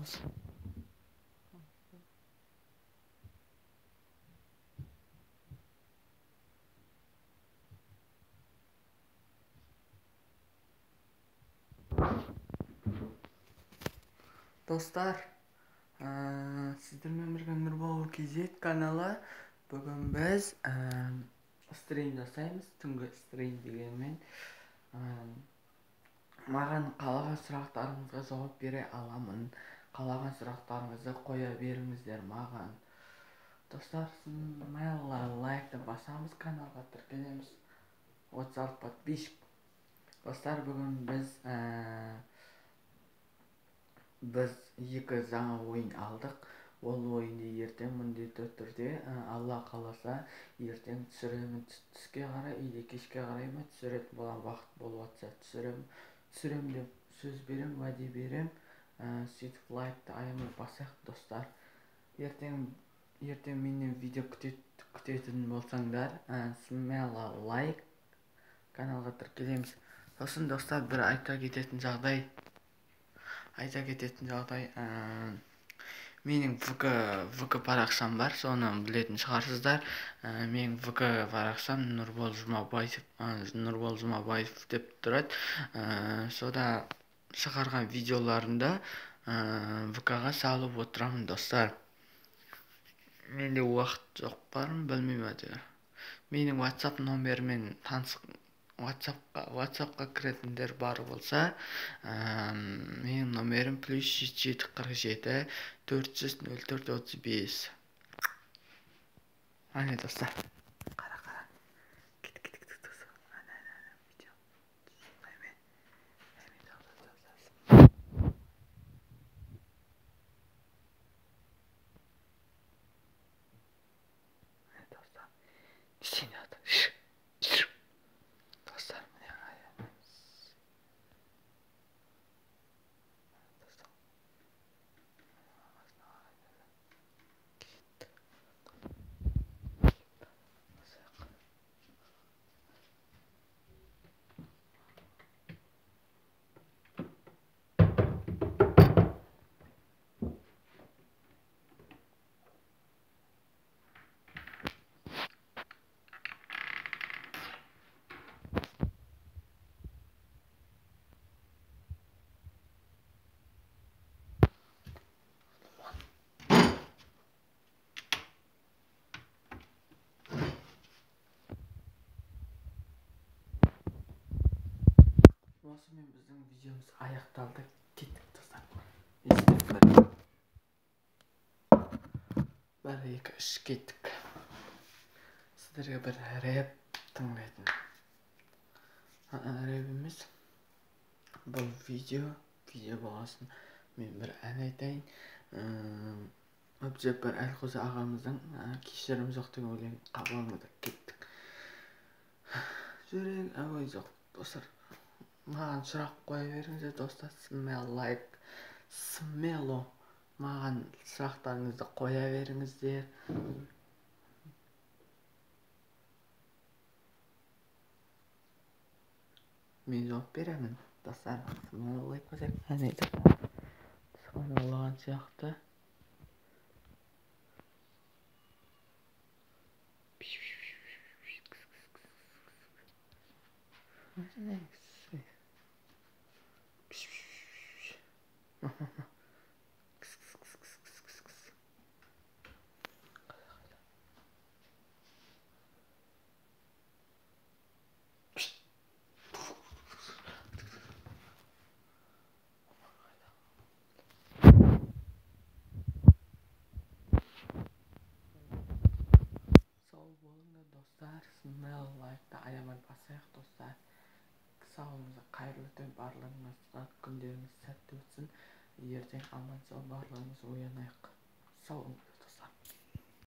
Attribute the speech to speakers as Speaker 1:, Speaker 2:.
Speaker 1: Бастаймыз. Достар, сіздермен бірге Нұрбол кезет каналы. Бүгін біз стрим жасаймыз. Түнгі стрим дегенмен маған қалаған сұрақтарыңызға жауап бере аламын. Қалаған сұрақтарыңызды қоя беріңіздер маған. Достар, смело лайкты басамыз, каналға тіркелеміз. 36 подписчик. Достар, бүгін біз екі жаңа ойын алдық. Ол ойынды ертең міндетті түрде Алла қаласа ертең түсіремін. Түске қарай, или кешке қарай ма түсіретін болған, уақыт болып жатса түсірем деп сөз берем, уәде берем. Сөйтіп лайкты аямай басайық, достар. Ертең менен видео күтетін болсаңдар, смело лайк, каналға тіркелеміз. Сосын достар, бір айта кететін жағдай, менің ВК парақшам бар, соны білетін шығарсыздар. Менің ВК парақшам Нұрбол Жұмабаев деп тұрады. Сода шығарған видеоларында ВК-ға салып отырамын, достар. Менде уақыт жоқ барын білмеймін әйтеуір. Менің WhatsApp номермен WhatsApp-қа кіретіндер бар болса, менің номерім +7 747 400 04 35. Әне достар, қара. Кеттік достар. Видео. Осымен біздің видеомыз аяқталды. Кеттік достар. Бір, екі, үш, кеттік. Сіздерге бір рэп тыңдайтын. Рэп емес. Бұл видео болғасын. Мен бір ән айтайын. Өбжеп бір Әлқозы ағамыздың кешірім жоқ деген өлең қабылыңыздар. Кеттік. Жүрек әуей жоқ, достар. Маған сұрақ қоя беріңіздер, достар. Смело. Маған сұрақтарыңызды қоя беріңіздер. Мен жауап беремін, достар. Смело лайк басайық. Әне достар. Смелоған сияқты. Сау болыңдар, достар. Смело лайкты аямай басайық, достар. Сауыңызға қайырлы түн, барлығыңызға күндеріңіз сәтті өтсін. Ертең аман сау барлығымыз оянайық. Сау.